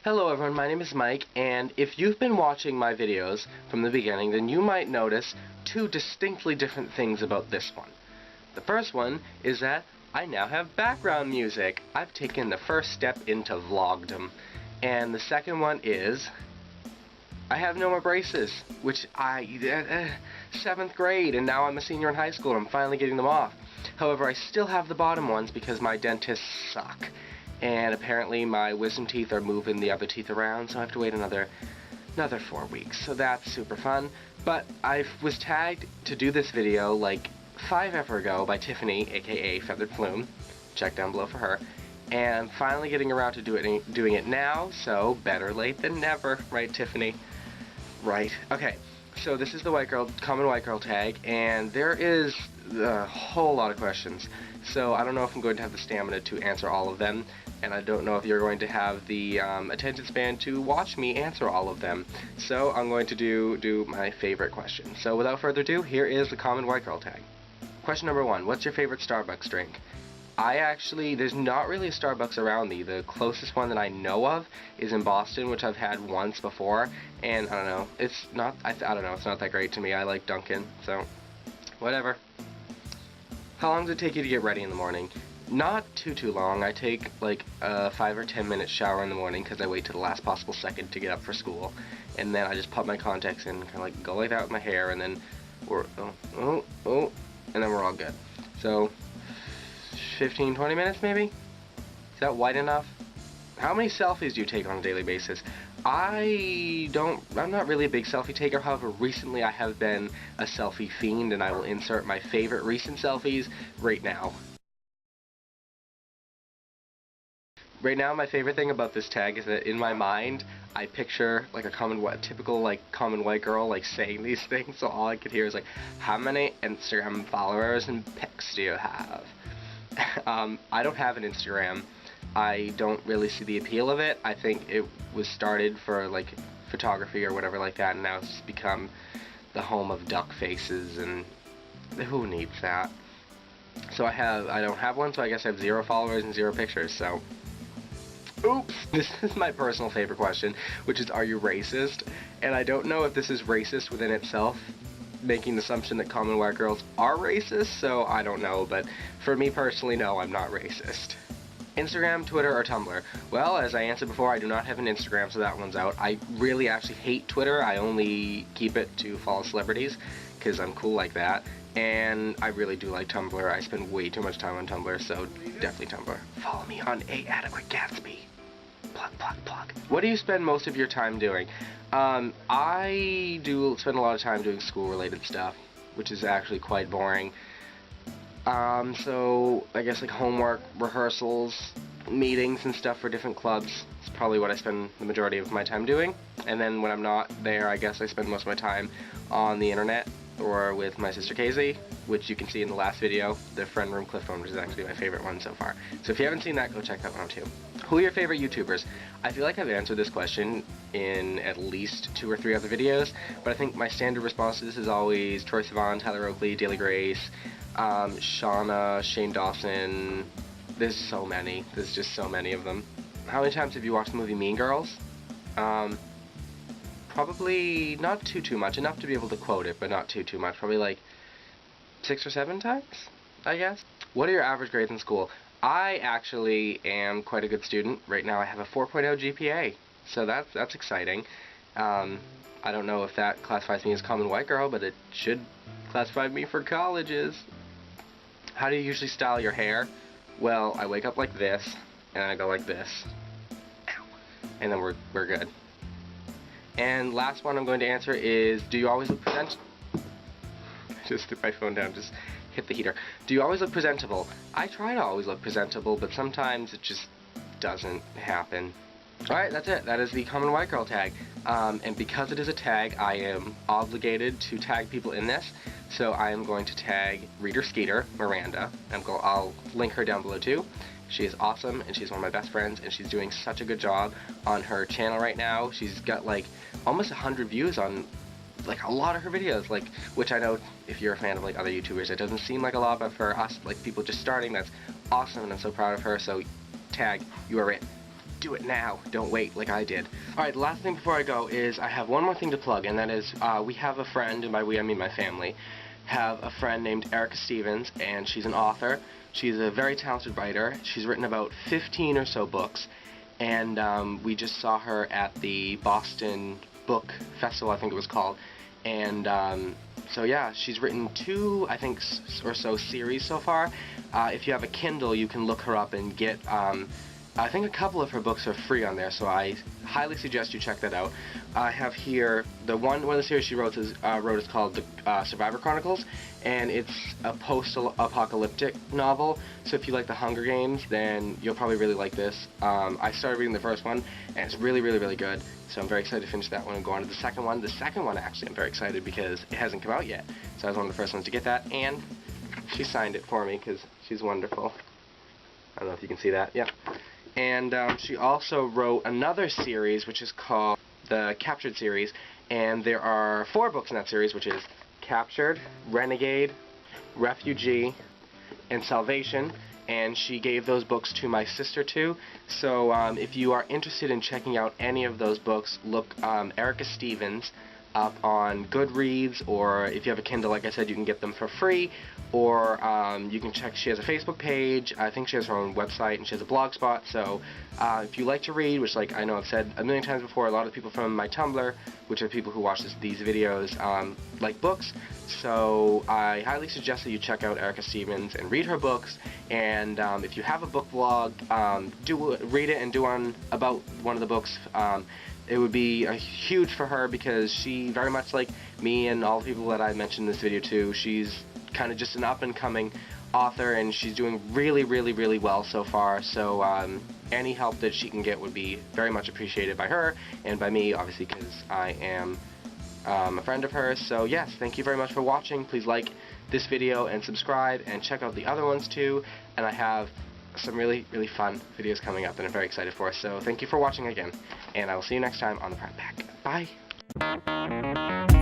Hello everyone, my name is Mike, and if you've been watching my videos from the beginning, then you might notice two distinctly different things about this one. The first one is that I now have background music. I've taken the first step into vlogdom. And the second one is I have no more braces, which 7th grade, and now I'm a senior in high school and I'm finally getting them off. However, I still have the bottom ones because my dentists suck. And apparently my wisdom teeth are moving the other teeth around, so I have to wait another 4 weeks. So that's super fun. But I was tagged to do this video like 5 ever ago by Tiffany, aka Feathered Plume. Check down below for her. And I'm finally getting around to doing it now, so better late than never, right, Tiffany? Right. Okay. So this is the common white girl tag, and there is a whole lot of questions. So I don't know if I'm going to have the stamina to answer all of them, and I don't know if you're going to have the attention span to watch me answer all of them. So I'm going to do my favorite question. So without further ado, here is the common white girl tag. Question number 1, what's your favorite Starbucks drink? There's not really a Starbucks around me. The closest one that I know of is in Boston, which I've had once before, and I don't know, it's not that great to me. I like Dunkin', so whatever. How long does it take you to get ready in the morning? Not too long. I take like a 5 or 10 minute shower in the morning because I wait to the last possible second to get up for school, and then I just pop my contacts in, kind of like go like that with my hair, and then and then we're all good. So 15-20 minutes maybe? Is that wide enough? How many selfies do you take on a daily basis? I'm not really a big selfie taker. However, recently I have been a selfie fiend, and I will insert my favorite recent selfies right now. Right now, my favorite thing about this tag is that in my mind, I picture like a typical common white girl like saying these things. So all I could hear is like, "How many Instagram followers and pics do you have?" I don't have an Instagram. I don't really see the appeal of it. I think it was started for like photography or whatever like that, and now it's just become the home of duck faces, and who needs that? So I don't have one, so I guess I have 0 followers and 0 pictures, so oops! This is my personal favorite question, which is, are you racist? And I don't know if this is racist within itself, making the assumption that common white girls are racist, so I don't know, but for me personally, no, I'm not racist. Instagram, Twitter, or Tumblr? Well, as I answered before, I do not have an Instagram, so that one's out. I really actually hate Twitter. I only keep it to follow celebrities, because I'm cool like that. And I really do like Tumblr. I spend way too much time on Tumblr, so definitely Tumblr. Follow me on Adequate Gatsby. Plug. What do you spend most of your time doing? I do spend a lot of time doing school-related stuff, which is actually quite boring. So I guess like homework, rehearsals, meetings and stuff for different clubs is probably what I spend the majority of my time doing. And then when I'm not there, I guess I spend most of my time on the internet or with my sister Casey, which you can see in the last video, the friend room cliff phone, which is actually my favorite one so far. So if you haven't seen that, go check that one out too. Who are your favorite YouTubers? I feel like I've answered this question in at least 2 or 3 other videos, but I think my standard response to this is always Troye Sivan, Tyler Oakley, Daily Grace, Shauna, Shane Dawson. There's so many. There's just so many of them. How many times have you watched the movie Mean Girls? Probably not too much. Enough to be able to quote it, but not too much. Probably like 6 or 7 times, I guess. What are your average grades in school? I actually am quite a good student. Right now I have a 4.0 GPA, so that's exciting. I don't know if that classifies me as common white girl, but it should classify me for colleges. How do you usually style your hair? Well, I wake up like this, and I go like this. Ow. And then we're good. And last one I'm going to answer is, do you always look presentable? Just threw my phone down, just hit the heater. Do you always look presentable? I try to always look presentable, but sometimes it just doesn't happen. Alright, that's it. That is the common white girl tag. And because it is a tag, I am obligated to tag people in this. So I am going to tag Reader Skeeter, Miranda. I'll link her down below too. She is awesome, and she's one of my best friends, and she's doing such a good job on her channel right now. She's got like almost 100 views on like a lot of her videos, like, which I know if you're a fan of like other YouTubers, it doesn't seem like a lot, but for us, like people just starting, that's awesome, and I'm so proud of her. So tag, you are it. do it now. Don't wait like I did. Alright, the last thing before I go is I have one more thing to plug, and that is we have a friend, and by we I mean my family, have a friend named Erica Stevens, and she's an author. She's a very talented writer. She's written about 15 or so books, and we just saw her at the Boston Book Festival, I think it was called, and so yeah, she's written 2, I think, or so series so far. If you have a Kindle, you can look her up and get, I think a couple of her books are free on there, so I highly suggest you check that out. I have here, one of the series she wrote is called The Survivor Chronicles, and it's a post-apocalyptic novel, so if you like The Hunger Games, then you'll probably really like this. I started reading the first one, and it's really, really, really good, so I'm very excited to finish that one and go on to the second one. The second one, actually, I'm very excited because it hasn't come out yet, so I was one of the first ones to get that, and she signed it for me because she's wonderful. I don't know if you can see that. Yep. And she also wrote another series, which is called the Captured series, and there are 4 books in that series, which is Captured, Renegade, Refugee, and Salvation, and she gave those books to my sister too. So if you are interested in checking out any of those books, look Erica Stevens up on Goodreads, or if you have a Kindle, like I said, you can get them for free, or you can check, she has a Facebook page, I think she has her own website, and she has a blog spot, so if you like to read, which like I know I've said a million times before, a lot of people from my Tumblr, which are people who watch these videos, like books, so I highly suggest that you check out Erica Stevens and read her books, and if you have a book blog, read it and do one about one of the books. It would be huge for her because she, very much like me and all the people that I mentioned in this video too, she's kind of just an up-and-coming author, and she's doing really, really, really well so far, so any help that she can get would be very much appreciated by her, and by me, obviously, because I am a friend of hers. So yes, thank you very much for watching. Please like this video and subscribe, and check out the other ones too, and I have some really, really fun videos coming up that I'm very excited for. So thank you for watching again, and I will see you next time on the Pratt Pack. Bye!